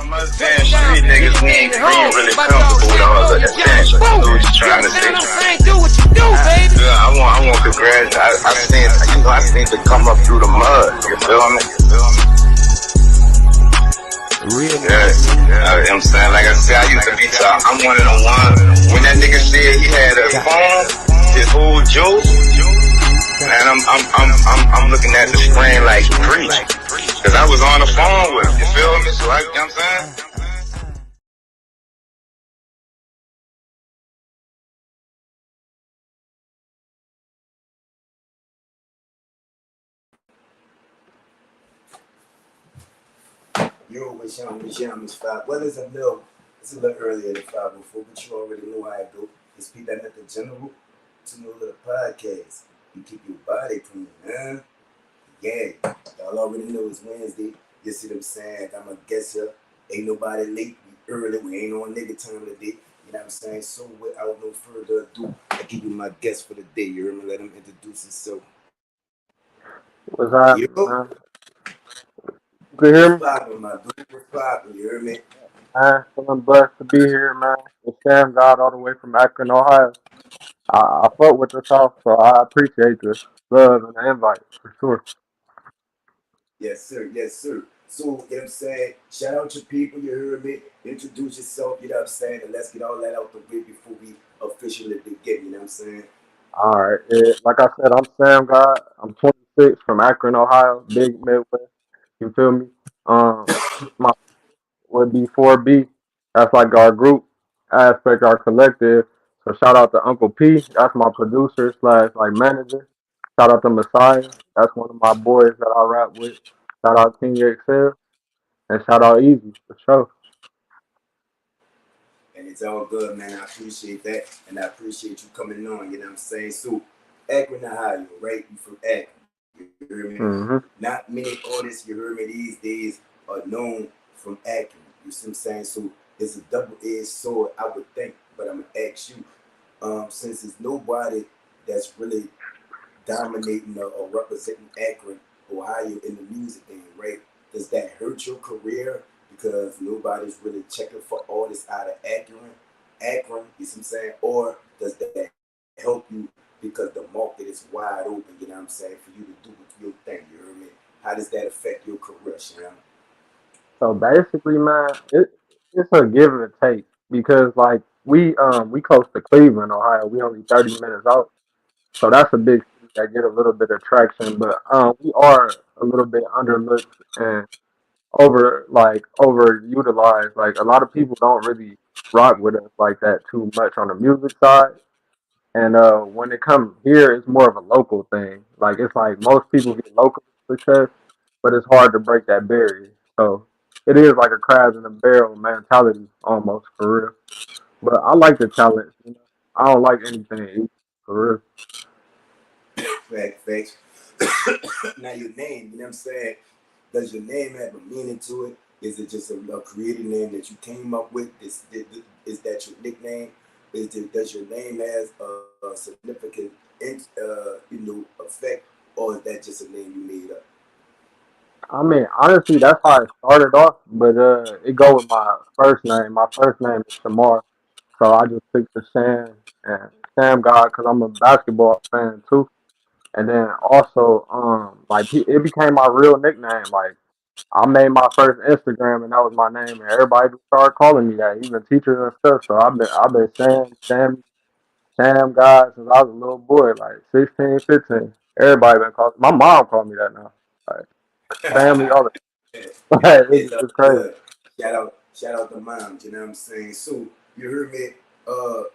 I'm saying street niggas, we ain't really comfortable with all the attention. Dude, just trying to say. Do what you do, baby. Yeah, I want to graduate. I seen to come up through the mud. You feel me? Real Yeah, I'm saying, like I said, I used to be top. I'm one of the ones. When that nigga said he had a phone, his whole joke, and I'm looking at the screen like preach, cause I was on the phone with him. You feel me? So you know what I'm saying? Yo, with Sham is 5. Well, it's a little earlier than 5:04, but you already know how I go. It's Pete that the general to know the podcast. You keep your body clean, huh? Yeah, y'all already know it's Wednesday. You see what I'm saying? I'm a guest here. Ain't nobody late. We early. We ain't on nigga time today. You know what I'm saying? So without no further ado, I give you my guest for the day. You heard me? Let him introduce himself. What's happening, Yo, man? You can what's hear me? poppin', my dude? What's poppin'? You heard me? Man, feeling blessed to be here, man. It's SHAMGOD all the way from Akron, Ohio. I fuck with the South, so I appreciate the love and the invite, for sure. Yes, sir. Yes, sir. So, you know what I'm saying? Shout out your people, you heard me. Introduce yourself, you know what I'm saying? And let's get all that out the way before we officially begin, you know what I'm saying? All right. Like I said, I'm SHAMGOD. I'm 26 from Akron, Ohio, big Midwest. You feel me? My would be 4B. That's like our group aspect, our collective. So shout out to Uncle P. That's my producer slash like manager. Shout out to Messiah. That's one of my boys that I rap with. Shout out King Excel and shout out Easy for sure. And it's all good, man. I appreciate that. And I appreciate you coming on, you know what I'm saying? So, Akron, Ohio, right? You from Akron. You heard me? Hmm. Not many artists, you heard me, these days are known from Akron. You see what I'm saying? So, it's a double-edged sword, I would think. But I'm going to ask you, since it's nobody that's really dominating or representing Akron, Ohio in the music game, right? Does that hurt your career because nobody's really checking for artists out of Akron, you see what I'm saying? Or does that help you because the market is wide open, you know what I'm saying, for you to do your thing, you heard me? How does that affect your career, Sham? So basically, man, it's a give and take because like we close to Cleveland, Ohio. We only 30 minutes out. So that's a big city that get a little bit of traction, but we are a little bit underlooked and overutilized. Like a lot of people don't really rock with us like that too much on the music side. And when it comes here, it's more of a local thing. Like it's like most people get local success, but it's hard to break that barrier. So it is like a crabs in a barrel mentality almost for real. But I like the talent. You know? I don't like anything easy, for real. Facts. Now your name, you know what I'm saying? Does your name have a meaning to it? Is it just a creative name that you came up with? Is that your nickname? Does your name has a significant, effect, or is that just a name you made up? I mean, honestly, that's how it started off, but it go with my first name. My first name is Shamar, so I just picked the Sam and Sam God because I'm a basketball fan too. And then also, like it became my real nickname. Like I made my first Instagram and that was my name, and everybody just started calling me that, even teachers and stuff. So I've been Sam God since I was a little boy, like 16, 15. Everybody been calling. My mom called me that now. Like family, all that. Like, It's all it's crazy. good. Shout out to moms, you know what I'm saying? So you heard me, you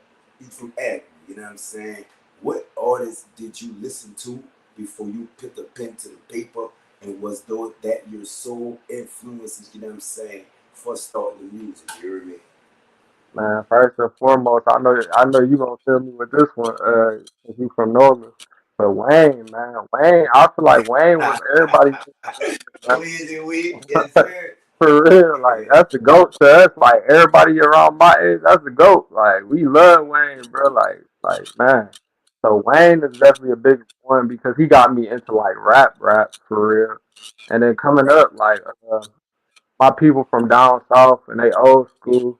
from Akron, you know what I'm saying? What artists did you listen to before you put the pen to the paper? And was those that your sole influences, you know what I'm saying, for starting the music, you heard me? Man, first and foremost, I know you gonna tell me with this one, if you from Northern. But Wayne, man, Wayne, I feel like Wayne was everybody's Weezy Weed, yes sir. for real. Like that's the goat to us. Like everybody around my age, that's the goat. Like we love Wayne, bro. Like man. So Wayne is definitely a big one because he got me into like rap for real. And then coming Right. up, like my people from down south and they old school.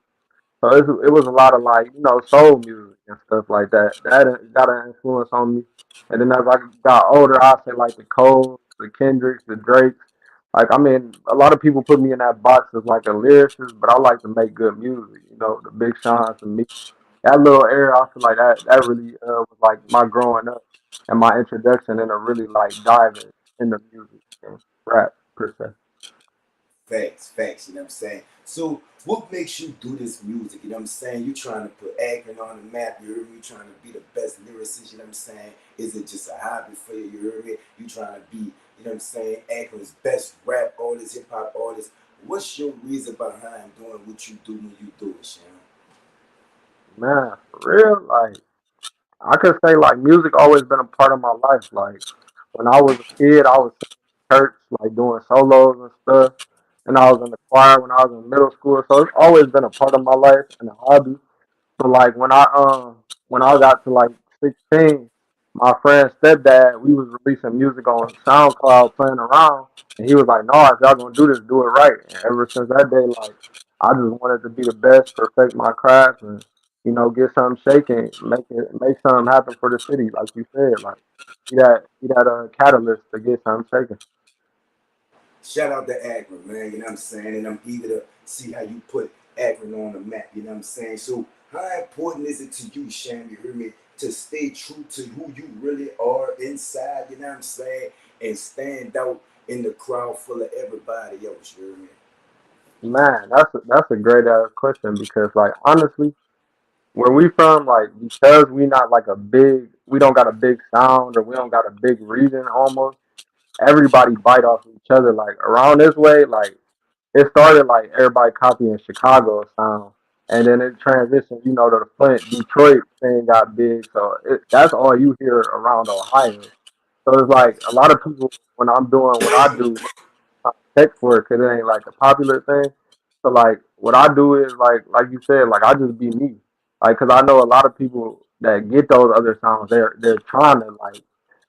So it was a lot of like, soul music and stuff like that. That got an influence on me. And then as I got older, I say like the Coles, the Kendricks, the Drakes. Like, I mean, a lot of people put me in that box as like a lyricist, but I like to make good music. The Big Sean's and me. That little era, I feel like that really was like my growing up and my introduction into really like diving into music and rap per se. Facts, you know what I'm saying? So what makes you do this music? You know what I'm saying? You trying to put Akron on the map, you heard me? You trying to be the best lyricist, you know what I'm saying? Is it just a hobby for you, you heard me? You trying to be, you know what I'm saying, Akron's best rap artist, hip hop artist. What's your reason behind doing what you do when you do it, Shannon? Man, for real, like I could say like music always been a part of my life. Like when I was a kid, I was in church, like doing solos and stuff. And I was in the choir when I was in middle school. So it's always been a part of my life and a hobby. So like when I got to like 16, my friend's stepdad, we was releasing music on SoundCloud playing around, and he was like, "No, if y'all gonna do this, do it right." And ever since that day, like I just wanted to be the best, perfect my craft, and get something shaking, make something happen for the city, like you said, like be that catalyst to get something shaking. Shout out to Akron, man, you know what I'm saying? And I'm eager to see how you put Akron on the map, you know what I'm saying? So how important is it to you, Sham, you hear me, to stay true to who you really are inside, you know what I'm saying? And stand out in the crowd full of everybody else, you hear me? Man, that's a great question because like honestly, where we from, like because we don't got a big sound or we don't got a big region almost. Everybody bite off each other. Like around this way, like it started like everybody copying Chicago sound, and then it transitioned, to the Flint, Detroit thing got big. So that's all you hear around Ohio. So it's like a lot of people when I'm doing what I do, text for it because it ain't like a popular thing. So like what I do is like you said, like I just be me. Like because I know a lot of people that get those other sounds, they're trying to like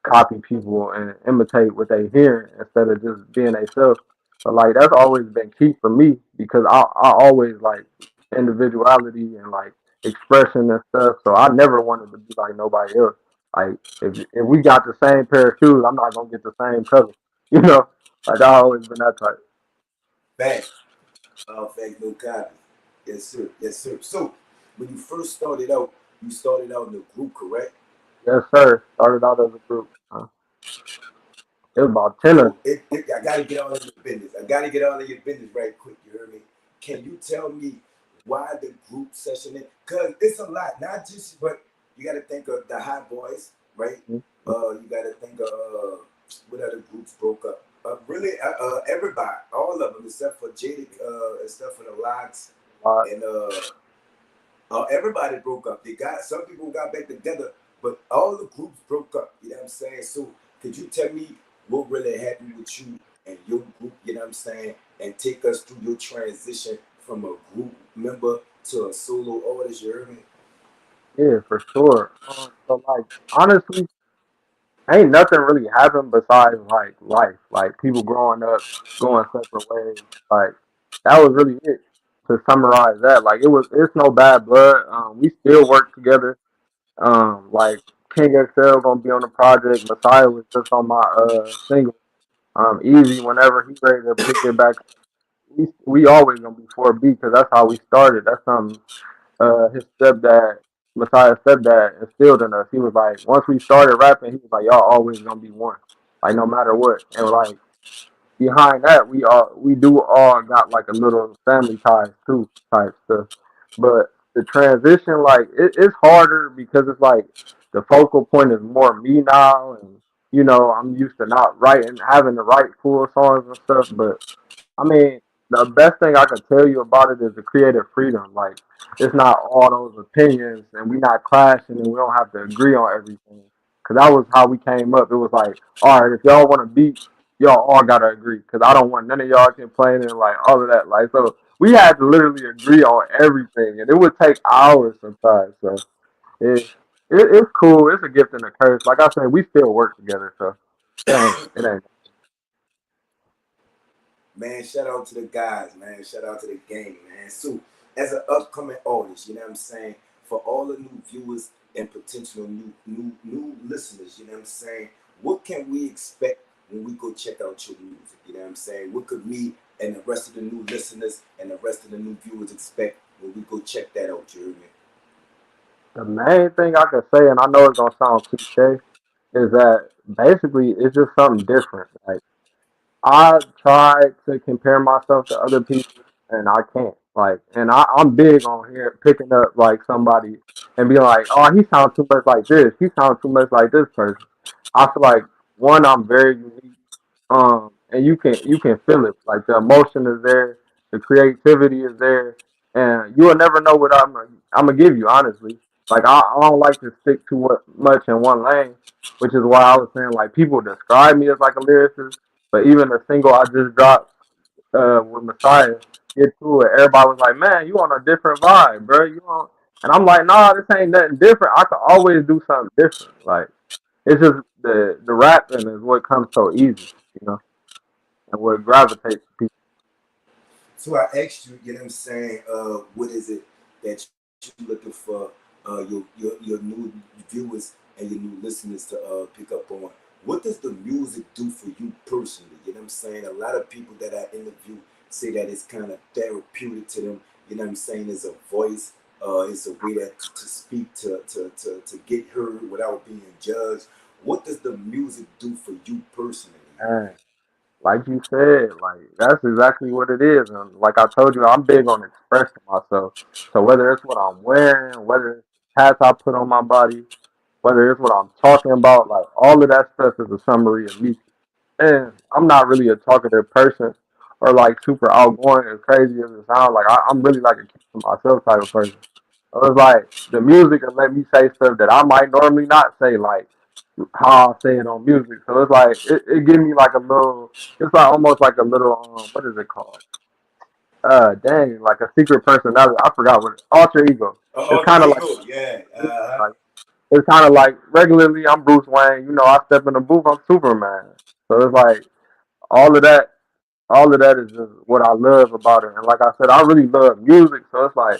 copy people and imitate what they hear instead of just being themselves. But like that's always been key for me because I always like individuality and like expression and stuff. So I never wanted to be like nobody else. Like if we got the same pair of shoes, I'm not gonna get the same color. You know. Like I always been that type. Fact. Fact, no copy. Yes, sir. Yes, sir. So when you first started out, you started out in a group, correct? Yes, sir. Started out as a group. It was about 10 of So us. I gotta get all of your business. I gotta get all of your business right quick. You heard me? Can you tell me why the group session? Cause it's a lot, not just but you gotta think of the Hot Boys, right? Mhm. You gotta think of what other groups broke up. Really, everybody, all of them except for Jada, except for the Locks, Uh, and everybody broke up. They got some people got back together, but all the groups broke up. You know what I'm saying? So could you tell me what really happened with you and your group? You know what I'm saying? And take us through your transition from a group member to a solo artist. You heard me? yeah, for sure. So like honestly, ain't nothing really happened besides like life. Like people growing up, going separate ways. Like that was really it. To summarize that, like it's no bad blood. We still work together. Like King XL gonna be on the project. Messiah was just on my single. Easy whenever he ready to pick it back. We always gonna be 4B because that's how we started. That's something his stepdad, Messiah's stepdad, instilled in us. He was like, once we started rapping, he was like, y'all always gonna be one, like no matter what. And like behind that, we do all got like a little family ties too, type stuff. But the transition, like it's harder because it's like the focal point is more me now, and I'm used to not writing, having to write full songs and stuff. But I mean, the best thing I can tell you about it is the creative freedom. Like, it's not all those opinions, and we not clashing, and we don't have to agree on everything. Cause that was how we came up. It was like, all right, if y'all want to beat, y'all all gotta agree. Cause I don't want none of y'all complaining like all of that. Like, so we had to literally agree on everything, and it would take hours sometimes. So it's cool. It's a gift and a curse. Like I said, we still work together, so it ain't. Man, shout out to the guys, man. Shout out to the gang, man. So, as an upcoming artist, you know what I'm saying? For all the new viewers and potential new listeners, you know what I'm saying? What can we expect when we go check out your music? You know what I'm saying? What could me and the rest of the new listeners and the rest of the new viewers expect when we go check that out? You hear me? The main thing I can say, and I know it's gonna sound cliche, is that basically it's just something different. Like I tried to compare myself to other people, and I can't. Like, and I'm big on here picking up like somebody and being like, "Oh, he sounds too much like this. He sounds too much like this person." I feel like one, I'm very unique, and you can feel it. Like the emotion is there, the creativity is there, and you will never know what I'm gonna give you. Honestly, like I don't like to stick too much in one lane, which is why I was saying like people describe me as like a lyricist, but even the single I just dropped with Messiah, Get To It, everybody was like, "Man, you on a different vibe, bro. You on?" And I'm like, "Nah, this ain't nothing different. I could always do something different. Like it's just the rapping is what comes so easy, you know, and what gravitates to people." So I asked you, you know what I'm saying, what is it that you're looking for your new viewers and your new listeners to pick up on? What does the music do for you personally? You know what I'm saying? A lot of people that I interview say that it's kind of therapeutic to them. You know what I'm saying? It's a voice. It's a way that to speak to get heard without being judged. What does the music do for you personally? And like you said, like that's exactly what it is. And like I told you, I'm big on expressing myself. So whether it's what I'm wearing, whether it's hats I put on my body, whether it's what I'm talking about, like all of that stuff is a summary of me. And I'm not really a talkative person or like super outgoing as crazy as it sounds. Like I'm really like a keep to myself type of person. So it's like the music will let me say stuff that I might normally not say, like how I say it on music. So it's like it gives me like a little. It's like almost like a little what is it called? Dang, like a secret personality. I forgot what alter ego. It's Alter kind of like ego, yeah. like it's kind of like regularly I'm Bruce Wayne. You know, I step in the booth, I'm Superman. So it's like all of that all of that is just what I love about it. And like I said, I really love music, so it's like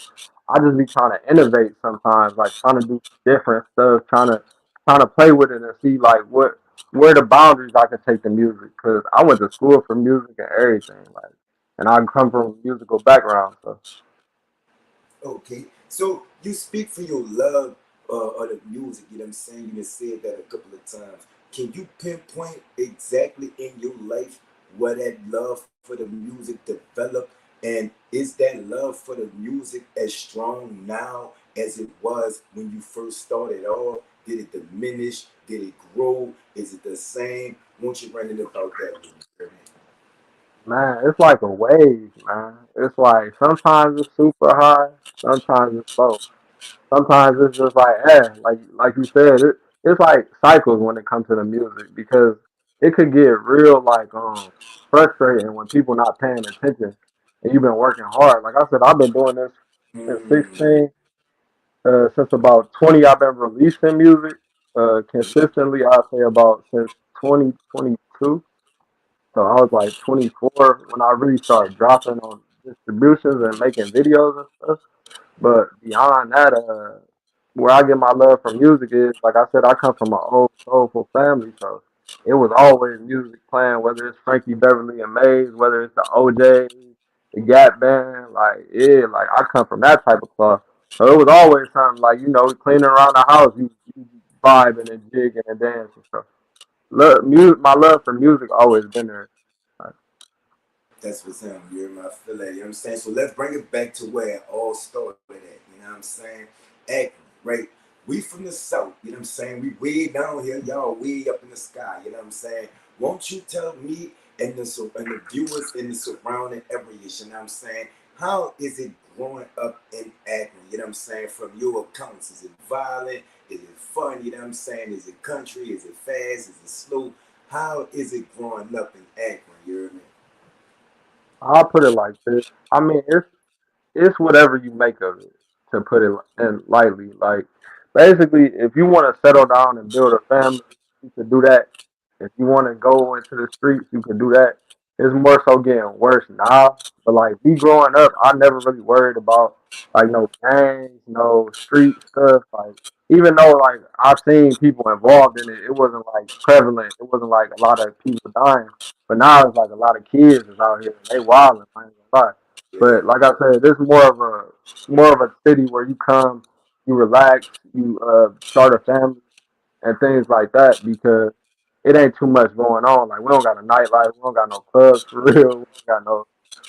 I just be trying to innovate sometimes, like trying to do different stuff, trying to play with it and see like what where the boundaries I can take the music. Cause I went to school for music and everything, like, and I come from a musical background, so. Okay, so you speak for your love of the music, you know what I'm saying? You just said that a couple of times. Can you pinpoint exactly in your life where that love for the music developed? And is that love for the music as strong now as it was when you first started off? Did it diminish? Did it grow? Is it the same? Won't you run it about that with me? Man, it's like a wave, man. It's like sometimes it's super high, sometimes it's low. Sometimes it's just like, like you said, it's like cycles when it comes to the music because it could get real like frustrating when people not paying attention and you've been working hard. Like I said, I've been doing this since Hmm. 16. Since about 20, I've been releasing music consistently. I'd say about since 2022. So I was like 24 when I really started dropping on distributions and making videos and stuff. But beyond that, where I get my love for music is, like I said, I come from an old soulful family, so it was always music playing, whether it's Frankie Beverly and Maze, whether it's the OJ, the Gap Band, like yeah, like I come from that type of cloth. So it was always something like cleaning around the house, you vibing and jigging and dancing. So my love for music always been there. Like, That's what's him. You're my fillet. You know what I'm saying? So let's bring it back to where it all started at. You know what I'm saying? Akron, right? We from the south. You know what I'm saying? We way down here, y'all way up in the sky. You know what I'm saying? Won't you tell me and the viewers in the surrounding areas? You know what I'm saying? How is it growing up in Akron? You know what I'm saying? From your accounts, is it violent? Is it fun? You know what I'm saying? Is it country? Is it fast? Is it slow? How is it growing up in Akron? You hear me? I'll put it like this. I mean, it's whatever you make of it. To put it in lightly, like basically, if you want to settle down and build a family, you can do that. If you want to go into the streets, you can do that. it's more so getting worse now. But like me growing up, I never really worried about like no gangs, no street stuff. Like even though like I've seen people involved in it, it wasn't like prevalent. It wasn't like a lot of people dying. But now it's like a lot of kids is out here and they wilding. I ain't gonna lie. Yeah. But like I said, this is more of a city where you come, you relax, you start a family and things like that because it ain't too much going on. Like we don't got a nightlife, we don't got no clubs for real, we don't got no,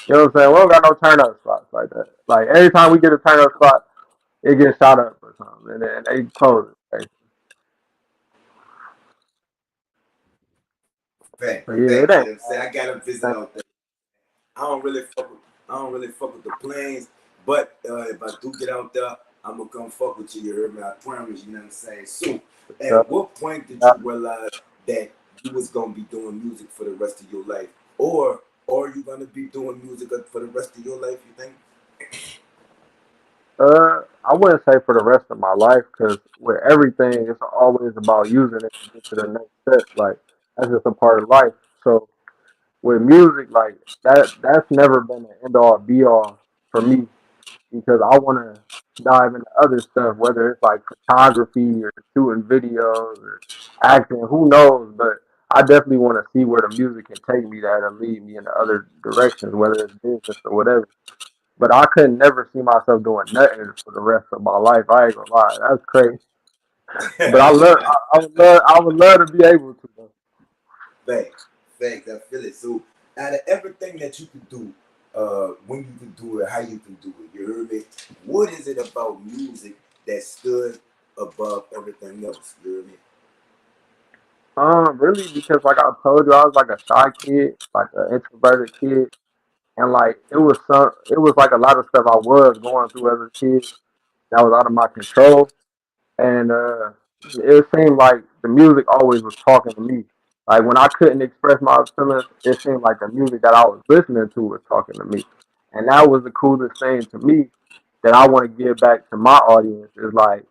you know what I'm saying? We don't got no turn up spots like that. Like every time we get a turn up spot, it gets shot up or something, and then they close it. Like, Fact, so yeah, it fact. You ain't. know what I'm saying? I got to visit out there. I don't really fuck with I don't really fuck with the planes, but if I do get out there, I'm gonna come fuck with you. You heard me? I promise. You know what I'm saying? So, Uh, at what point did you realize that you was gonna be doing music for the rest of your life, or are you gonna be doing music for the rest of your life? You think? I wouldn't say for the rest of my life because with everything, it's always about using it to get to the next step. Like that's just a part of life. So with music, like that's never been an end all be all for me because I want to dive into other stuff, whether it's like photography or shooting videos or acting, who knows? But I definitely want to see where the music can take me that'll lead me in other directions, whether it's business or whatever. But I could never see myself doing nothing for the rest of my life. I ain't gonna lie, that's crazy. But I would love to be able to. Though. Thanks, thanks. I feel it. So, out of everything that you could do, when you could do it, how you can do it, you heard me? What is it about music that stood above everything else? You heard me? Really, because like I told you, I was like a shy kid, like an introverted kid, and like it was like a lot of stuff I was going through as a kid that was out of my control, and it seemed like the music always was talking to me. Like when I couldn't express my feelings, it seemed like the music that I was listening to was talking to me, and that was the coolest thing to me that I want to give back to my audience. Is like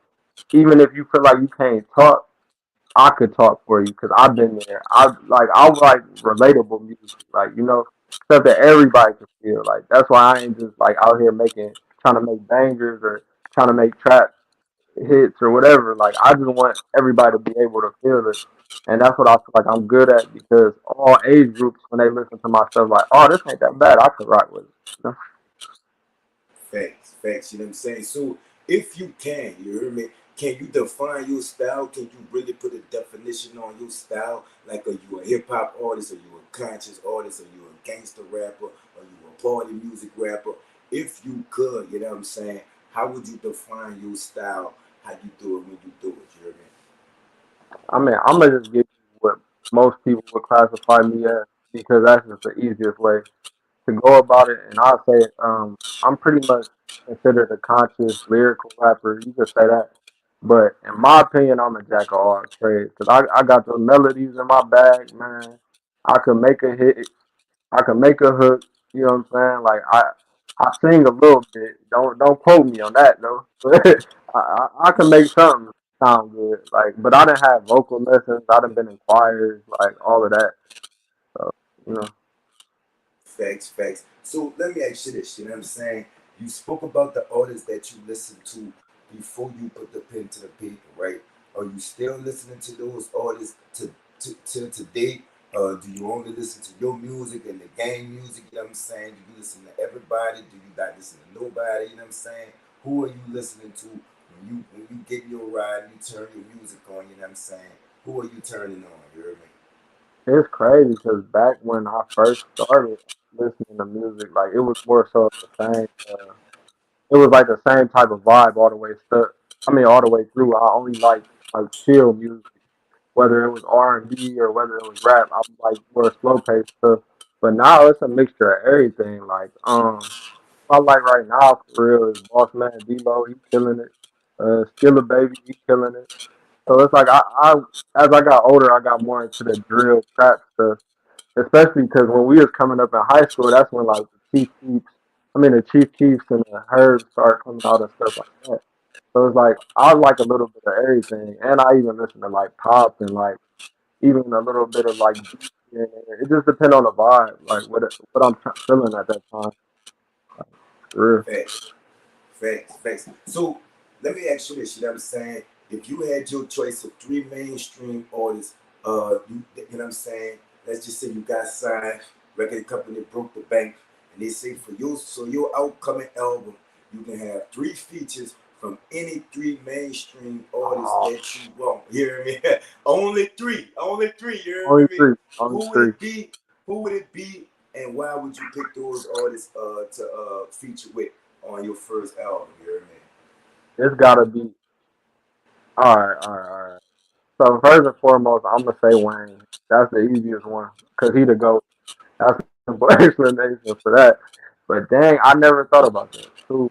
even if you feel like you can't talk, I could talk for you because I've been there. I like relatable music, like stuff that everybody can feel. Like that's why I ain't just like out here making trying to make bangers or trying to make trap hits or whatever. Like I just want everybody to be able to feel it, and that's what I feel like I'm good at because all age groups when they listen to my stuff, like, oh, this ain't that bad. I could rock with it. Facts, facts. You know what I'm saying? So, if you can, you hear me? Can you define your style? Can you really put a definition on your style? Like, are you a hip hop artist? Are you a conscious artist? Are you a gangster rapper? Are you a party music rapper? If you could, you know what I'm saying? How would you define your style? How you do it when you do it? You hear me? I mean, I'm gonna just give you what most people would classify me as because that's just the easiest way to go about it. And I'll say I'm pretty much considered a conscious lyrical rapper. You could say that. But in my opinion, I'm a jack of all trades because I got the melodies in my bag, man. I could make a hit. I could make a hook. You know what I'm saying? Like I sing a little bit. Don't quote me on that though. But I can make something sound good. Like, but I didn't have vocal lessons. I done been in choirs, like all of that. So you know, Facts, facts. So let me ask you this, you know what I'm saying? You spoke about the artists that you listened to before you put the pen to the paper, right? Are you still listening to those artists to today? Do you only listen to your music and the gang music, you know what I'm saying? Do you listen to everybody? Do you not listen to nobody, you know what I'm saying? Who are you listening to when you get in your ride and you turn your music on, you know what I'm saying? Who are you turning on, you heard me? it's crazy because back when I first started listening to music, like it was more so the same. It was like the same type of vibe all the way stuck. I mean, all the way through. I only like chill music, whether it was R&B or whether it was rap. I was like more slow paced stuff. But now it's a mixture of everything. Like I like right now for real is Boss Man D-Lo. He killing it. Skilla Baby, he killing it. So it's like I as I got older, I got more into the drill trap stuff. Especially because when we was coming up in high school, that's when like the Chief Keefs and the Herbs started coming out and stuff like that. So it's like I like a little bit of everything, and I even listen to like pop and like even a little bit of like beat Yeah, it just depends on the vibe, like what I'm feeling at that time. For real. Facts. Facts, facts. So let me ask you this. You know what I'm saying? If you had your choice of three mainstream artists, you know what I'm saying? Let's just say you got signed, record company broke the bank, and they say for you, so your upcoming album, you can have three features from any three mainstream artists Oh, that you want. You hear me? Only three. You only hear me? three, only Who would three. it be? Who would it be? And why would you pick those artists to feature with on your first album? You hear me? It's gotta be all right, all right, all right. So first and foremost, I'm gonna say Wayne. That's the easiest one because he the goat. That's a simple explanation for that. But dang, I never thought about that. Two.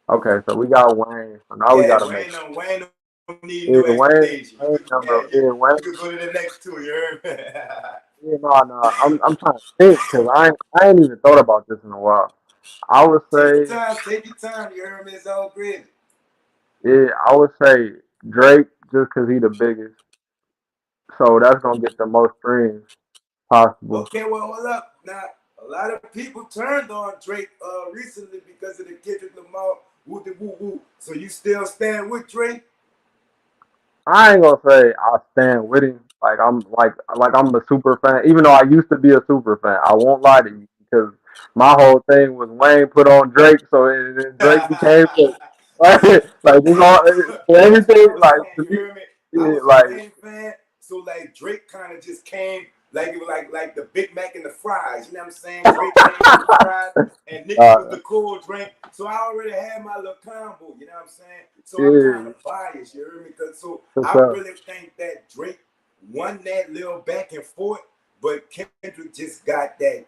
Okay, so we got Wayne. So now we Yeah, gotta make Wayne don't need no yeah explanation. Wayne. Wayne number You yeah could Wayne. go to the next two. You heard me? Yeah, no. I'm trying to think because I ain't even thought about this in a while. I would Take your say time. Take your time. You heard me? It's all great. yeah, I would say Drake just because he the biggest. So that's gonna get the most streams possible. Okay, well, hold up. Now, a lot of people turned on Drake recently because of the Kendrick Lamar woo woo woo. So you still stand with Drake? I ain't gonna say I stand with him. Like I'm a super fan. Even though I used to be a super fan, I won't lie to you because my whole thing was Wayne put on Drake, so Drake became the like this all for That's what everything. I was Like saying. to You me, hear me? I yeah, was a like Wayne fan, so like Drake kind of just came like it was like the Big Mac and the fries. You know what I'm saying? Drake came with the fries, and Nicki was uh, the cool drink. So I already had my little combo. You know what I'm saying? So I'm kind yeah, of biased. You hear me? Cause so for I sure. really think that Drake won that little back and forth, but Kendrick just got that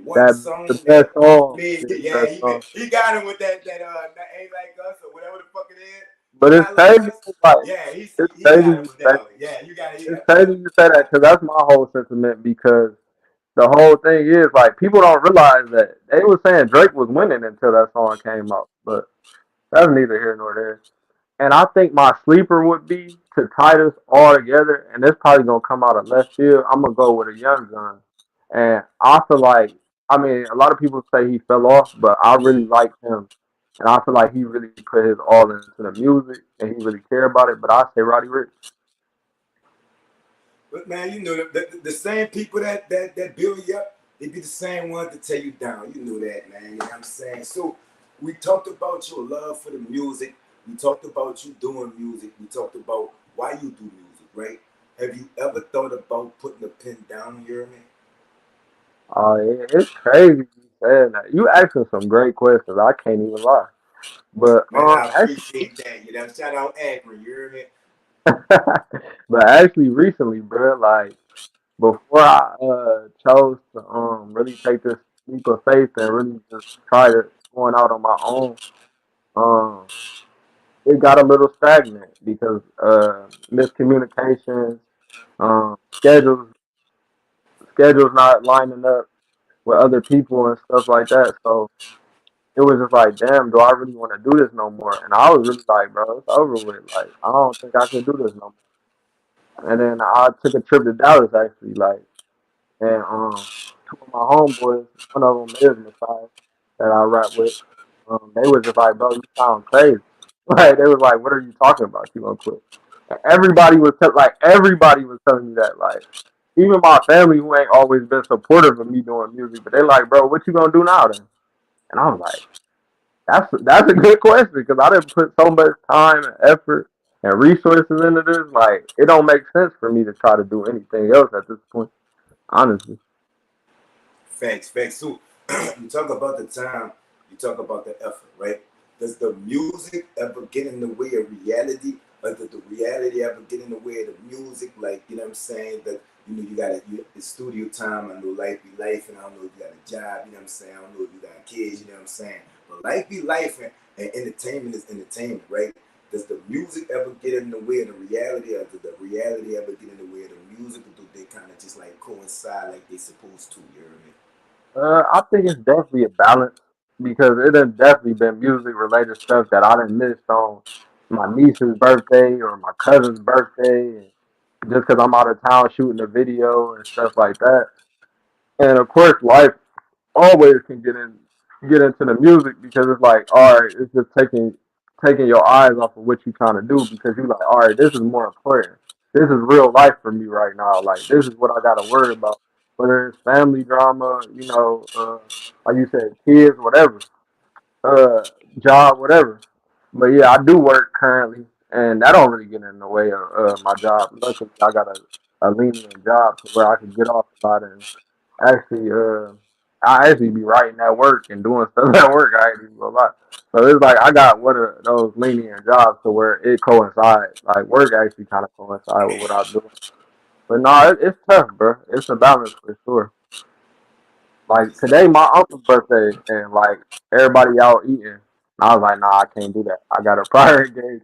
one That song the that best song, made yeah, the yeah best song. he got him with that ain't like us or whatever the fuck it is. But it's Not like crazy. us. Like Yeah, it's he crazy got him you with say that one. Yeah, you got it. it's crazy you say that because that's my whole sentiment because the whole thing is like people don't realize that they were saying Drake was winning until that song came out, but that's neither here nor there. And I think my sleeper would be to tie this all together, and it's probably gonna come out of left field. I'm gonna go with a Young Gun, and I feel like I mean a lot of people say he fell off, but I really like him, and I feel like he really put his all into the music, and he really care about it. But I say Roddy Ricch. But man, you know the same people that build you up, they be the same ones that tear you down. You know that, man. You know what I'm saying? So we talked about your love for the music. We talked about you doing music. We talked about why you do music, right? Have you ever thought about putting a pen down here, man? It's crazy you saying that. You asking some great questions. I can't even lie. But Man, I actually, appreciate that. You know, shout out Akron, you hear me? but actually, recently, bro, like before I chose to really take this leap of faith and really just try to going out on my own, um, it got a little stagnant because miscommunications, schedules not lining up with other people and stuff like that. So it was just like, damn, do I really want to do this no more? And I was really like, bro, it's over with. Like, I don't think I can do this no more. And then I took a trip to Dallas actually, like, and two of my homeboys, one of them is Messiah that I rap with. They was just like, bro, you sound crazy. Like, they was like, what are you talking about? You gonna quit? And everybody was telling me that. Like, even my family who ain't always been supportive of me doing music, but they like, bro, what you gonna do now then? And I was like, that's a good question because I didn't put so much time and effort and resources into this. Like, it don't make sense for me to try to do anything else at this point, honestly. Facts, facts. So you talk about the time, you talk about the effort, right? Does the music ever get in the way of reality? Or does the reality ever get in the way of the music? Like, you know what I'm saying? That you got it's studio time, I know life be life, and I don't know if you got a job, you know what I'm saying? I don't know if you got kids, you know what I'm saying? But life be life and entertainment is entertainment, right? Does the music ever get in the way of the reality, or does the reality ever get in the way of the music, or do they kind of just like coincide like they supposed to? You know what I mean? I think it's definitely a balance because it has definitely been music related stuff that I done missed on my niece's birthday or my cousin's birthday. just because I'm out of town shooting a video and stuff like that. And of course, life always can get into the music because it's like, all right, it's just taking your eyes off of what you're trying to do because you're like, all right, this is more important. This is real life for me right now. Like this is what I got to worry about, whether it's family drama, like you said, kids, whatever, uh, job, whatever. But yeah, I do work currently, and that don't really get in the way of my job. Luckily, I got a lenient job to where I can get off a lot and actually, I actually be writing at work and doing stuff at work. I actually do a lot. So it's like I got one of those lenient jobs to where it coincides. Like work actually kind of coincides with what I do. But no, it's tough, bro. It's a balance for sure. Like It's today, my uncle's birthday, and like everybody out eating. I was like, nah, I can't do that. I got a prior engagement.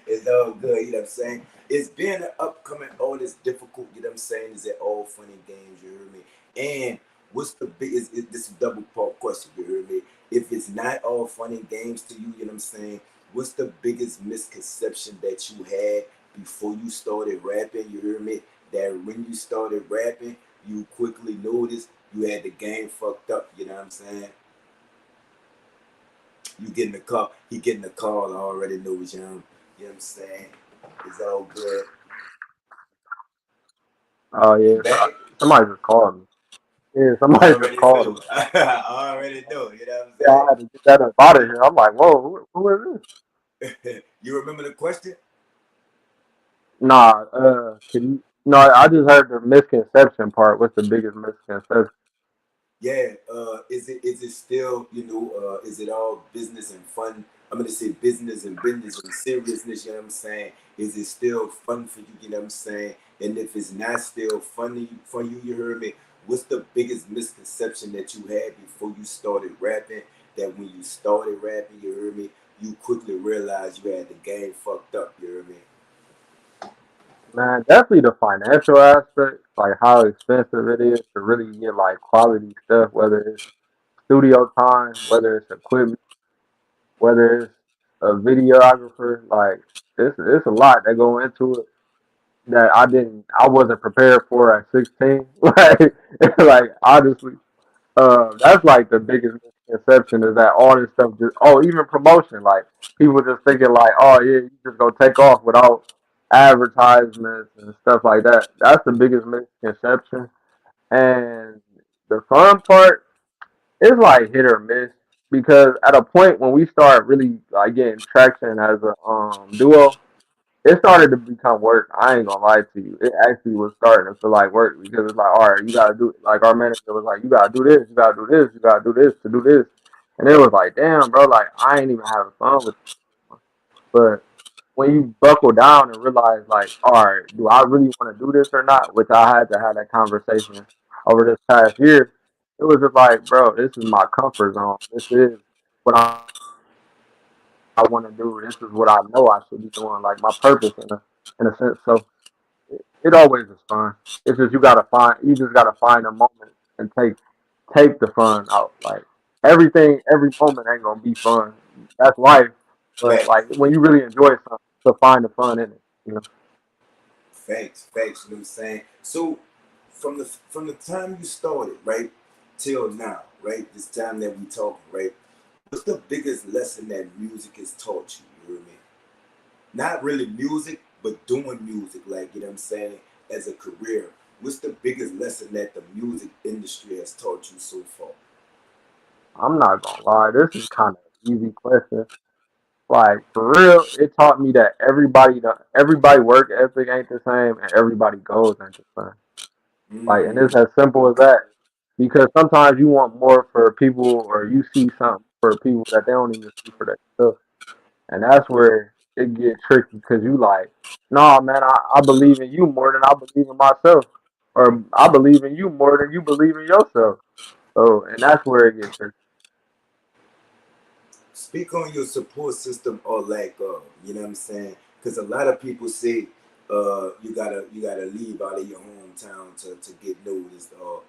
it's all good, you know what I'm saying? It's being an upcoming artist difficult, you know what I'm saying? Is it all fun and games, you heard me? And what's the biggest, this is a double part question, you heard me? If it's not all fun and games to you, you know what I'm saying? What's the biggest misconception that you had before you started rapping, you heard me? That when you started rapping, you quickly noticed you had the game fucked up, you know what I'm saying? You getting the call, he getting the call, I already know it's him. You know what I'm saying? It's all good. Oh You yeah, so back? somebody just called me. Yeah, I somebody just already called know. me. I already know, you know Yeah, I had to get that up out of here. I'm like, whoa, who is this? what I'm saying? You remember the question? Nah, can you? No, I just heard the misconception part. What's the biggest misconception? Yeah, is it still, is it all business and fun? I'm gonna say business and seriousness, you know what I'm saying? Is it still fun for you, you know what I'm saying? And if it's not still funny for you, you heard me, what's the biggest misconception that you had before you started rapping? That when you started rapping, you heard me, you quickly realized you had the game fucked up, you heard me? Man, definitely the financial aspect, like how expensive it is to really get like quality stuff, whether it's studio time, whether it's equipment, whether it's a videographer. Like it's a lot that go into it that I wasn't prepared for at 16. Like honestly, that's like the biggest misconception is that all this stuff just even promotion, like people just thinking like, oh yeah, you just go take off without advertisements and stuff like that. That's the biggest misconception. And the fun part is like hit or miss because at a point when we start really like getting traction as a duo, it started to become work. I ain't gonna lie to you. It actually was starting to feel like work because it's like, all right, you gotta do like our manager was like, you gotta do this, you gotta do this, you gotta do this to do this. And it was like, damn, bro, like I ain't even having fun with this. But when you buckle down and realize like, all right, do I really want to do this or not? Which I had to have that conversation over this past year. It was just like, bro, this is my comfort zone. This is what I want to do. This is what I know I should be doing, like my purpose in a sense. So it always is fun. It's just you just gotta find a moment and take the fun out. Like every moment ain't gonna be fun. That's life. But like Facts. when you really enjoy something, to find the fun in it. You know. Facts, you know what I'm saying? So from the time you started, right, till now, right, this time that we talking, right, what's the biggest lesson that music has taught you? You know what I mean? Not really music, but doing music, like, you know what I'm saying, as a career. What's the biggest lesson that the music industry has taught you so far? I'm not gonna lie. This is kind of an easy question. Like for real, it taught me that everybody work ethic ain't the same and everybody goals ain't the same. Like, and it's Mm, as simple as that. Because sometimes you want more for people, or you see something for people that they don't even see for themselves, and that's where it get tricky. Because you like, nah, man, I believe in you more than I believe in myself, or I believe in you more than you believe in yourself. So, and that's where it gets tricky. speak on your support system or lack of, you know what I'm saying? Because a lot of people say you gotta leave out of your hometown to get noticed, or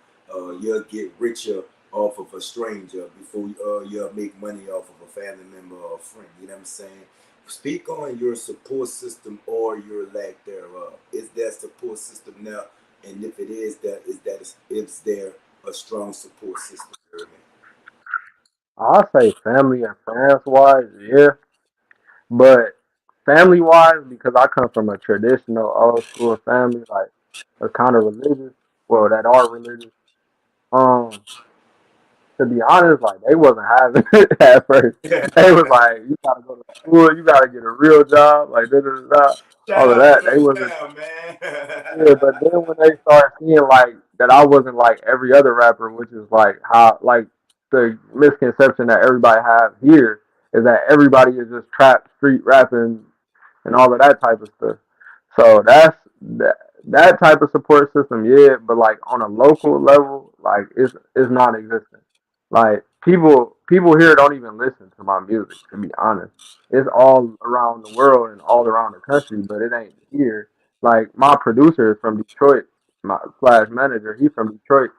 you'll get richer off of a stranger before you'll make money off of a family member or a friend. You know what I'm saying? Speak on your support system or your lack thereof. Is there a support system now? And if it is, is there a strong support system? You hear me? I'll say family and friends wise, yeah. But family wise, because I come from a traditional old school family, like a kind of religious, well, that are religious. Um, to be honest, like they wasn't having it at first. They was like, you gotta go to school, you gotta get a real job, like da da da. Shout All of out to that. They them wasn't. now, man. Yeah, but then when they start seeing like that, I wasn't like every other rapper, which is like how like the misconception that everybody have here is that everybody is just trap street rapping and all of that type of stuff. So that type of support system, yeah, but like on a local level, like it's non-existent. Like people here don't even listen to my music. To be honest, it's all around the world and all around the country, but it ain't here. Like my producer is from Detroit, my slash manager, he's from Detroit.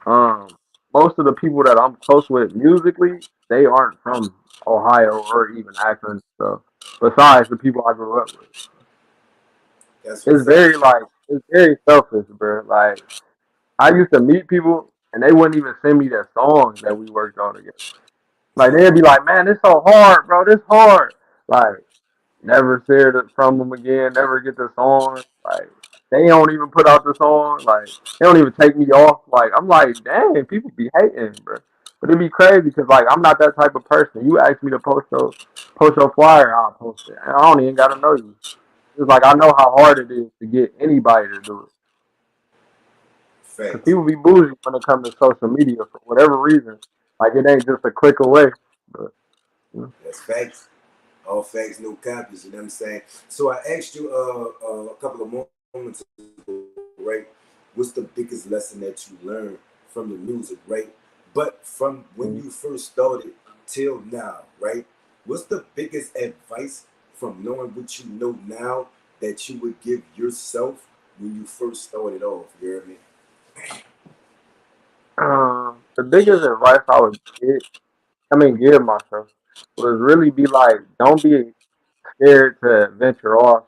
Um, Most of the people that I'm close with musically, they aren't from Ohio or even Akron. So besides the people I grew up with. That's It's what's up. very like it's very selfish, bro. Like I used to meet people and they wouldn't even send me their songs that we worked on together. Like they'd be like, "Man, this so hard, bro. This hard." Like never hear it from them again. Never get the song. Like they don't even put out the song. Like they don't even take me off. Like I'm like, dang, people be hating, bro. But it'd be crazy because like I'm not that type of person. You ask me to post your flyer, I'll post it. I don't even gotta know you. It's like I know how hard it is to get anybody to do it. Because Facts. people be bougie when it comes to social media for whatever reason. Like it ain't just a click away. But you know. That's facts. All facts, no copies. You know what I'm saying? So I asked you a couple of moments ago, right? What's the biggest lesson that you learned from the music, right? But from when you Mm. first started till now, right? What's the biggest advice from knowing what you know now that you would give yourself when you first started off? You hear me? The biggest advice I would give myself was really be like, don't be scared to venture off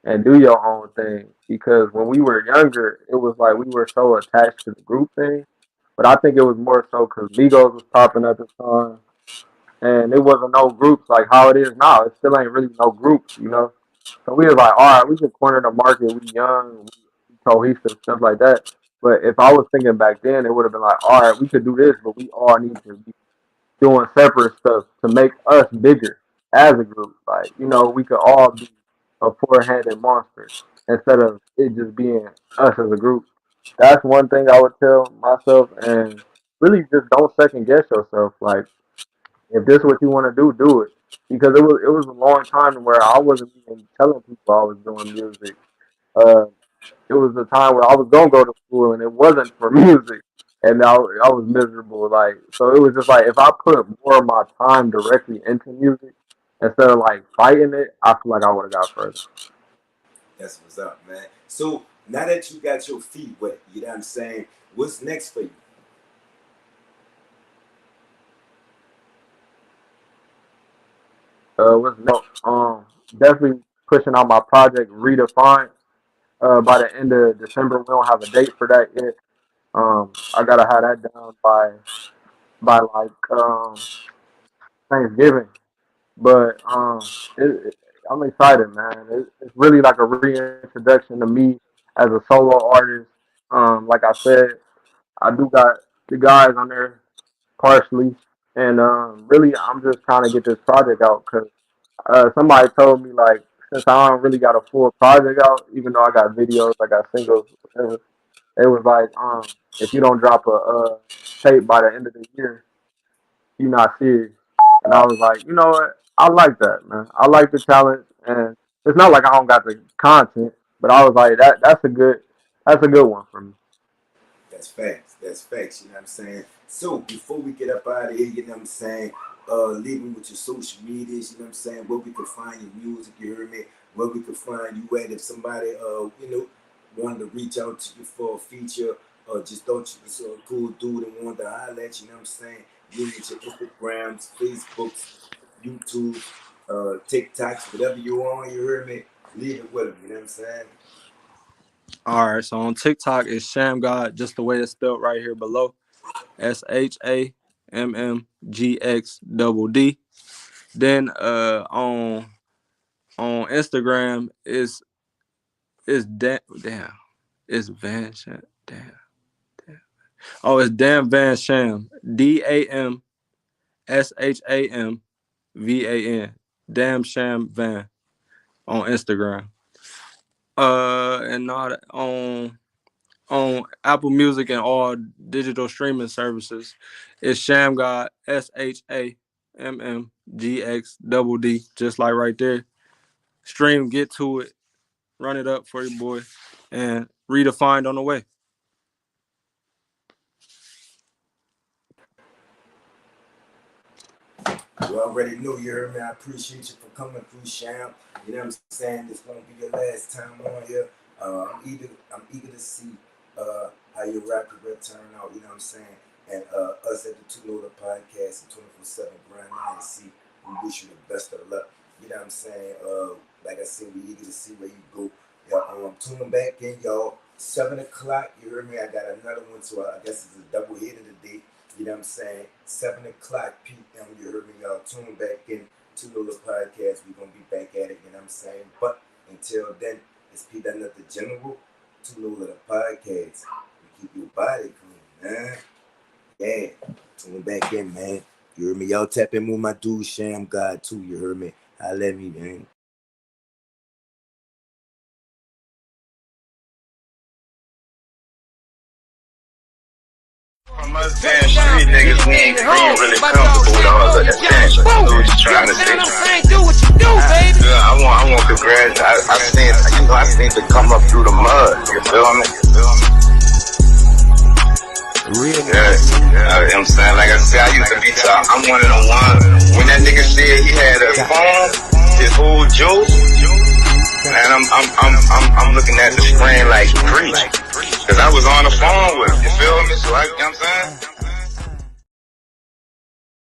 and do your own thing. Because when we were younger, it was like we were so attached to the group thing. But I think it was more so because Migos was popping at the time, and it wasn't no groups like how it is now. It still ain't really no groups, you know. So we was like, all right, we can corner the market. We young, we cohesive, stuff like that. But if I was thinking back then, it would have been like, all right, we could do this, but we all need to be doing separate stuff to make us bigger as a group. Like, you know, we could all be a four-handed monster instead of it just being us as a group. That's one thing I would tell myself, and really just don't second guess yourself. Like, if this is what you want to do it. Because it was a long time where I wasn't even telling people I was doing music. Uh, it was a time where I was gonna go to school and it wasn't for music, and I was miserable. Like so, it was just like if I put more of my time directly into music instead of like fighting it, I feel like I would have got further. That's what's up, man. So now that you got your feet wet, you know what I'm saying? What's next for you? What's next? Definitely pushing out my project Redefined. By the end of December, we don't have a date for that yet. I gotta have that done by like Thanksgiving. But I'm excited, man. It's really like a reintroduction to me as a solo artist. Like I said, I do got the guys on there partially, and really I'm just trying to get this project out because somebody told me like since I don't really got a full project out, even though I got videos, I got singles, whatever. It was like if you don't drop a tape by the end of the year, you're not serious. And I was like, you know what? I like that, man. I like the challenge, and it's not like I don't got the content, but I was like, that's a good one for me. That's facts. That's facts. You know what I'm saying? So before we get up out of here, you know what I'm saying? Leaving with your social medias, you know what I'm saying? Where we could find your music, you heard me? Where we could find you at if somebody, wanted to reach out to you for a feature or just thought you was a cool dude and wanted to highlight you know what I'm saying? You get your Instagrams, Facebooks, YouTube. TikToks, whatever you on, you heard me, leave it with them, you know what I'm saying? Alright, so on TikTok it's SHAMGOD, just the way it's spelled right here below. SHAMMGXDD. Then on Instagram is damn it's Van Sham. Damn. Oh, it's Damn Van Sham. DAMSHAMVAN. Damn Sham Van on Instagram. And not on Apple Music and all digital streaming services. It's SHAMGOD, SHAMMGXDD, just like right there. Stream, get to it, run it up for your boy, and Redefined on the way. You already know, you heard me. I appreciate you for coming through, Sham. You know what I'm saying? This won't be your last time on here. I'm eager to see how your rap career turn out. You know what I'm saying? And us at the Two Loader Podcast and 24/7 Grind INC, we wish you the best of luck. You know what I'm saying? Like I said, we eager to see where you go. Tune back in, y'all. 7 o'clock. You heard me? I got another one, so I guess it's a double hit of the day. You know what I'm saying? 7 o'clock p.m. You heard me, y'all. Tune back in to the podcast. We're going to be back at it, you know what I'm saying? But until then, it's P. Done the General, to the podcast. We keep your body clean, man. Yeah. Tune back in, man. You heard me? Y'all tap in with my dude, SHAMGOD, too. You heard me? Holla at me, man. From us damn street niggas, we ain't really comfortable with all of that attention. So what you trying to say? Do what you do, baby. I want congrats. I seen to come up through the mud. You feel me? Real Yeah, I'm saying, like I said, I used to be top. I'm one of the ones. When that nigga said he had a phone, his whole juice, and I'm looking at the screen like preach.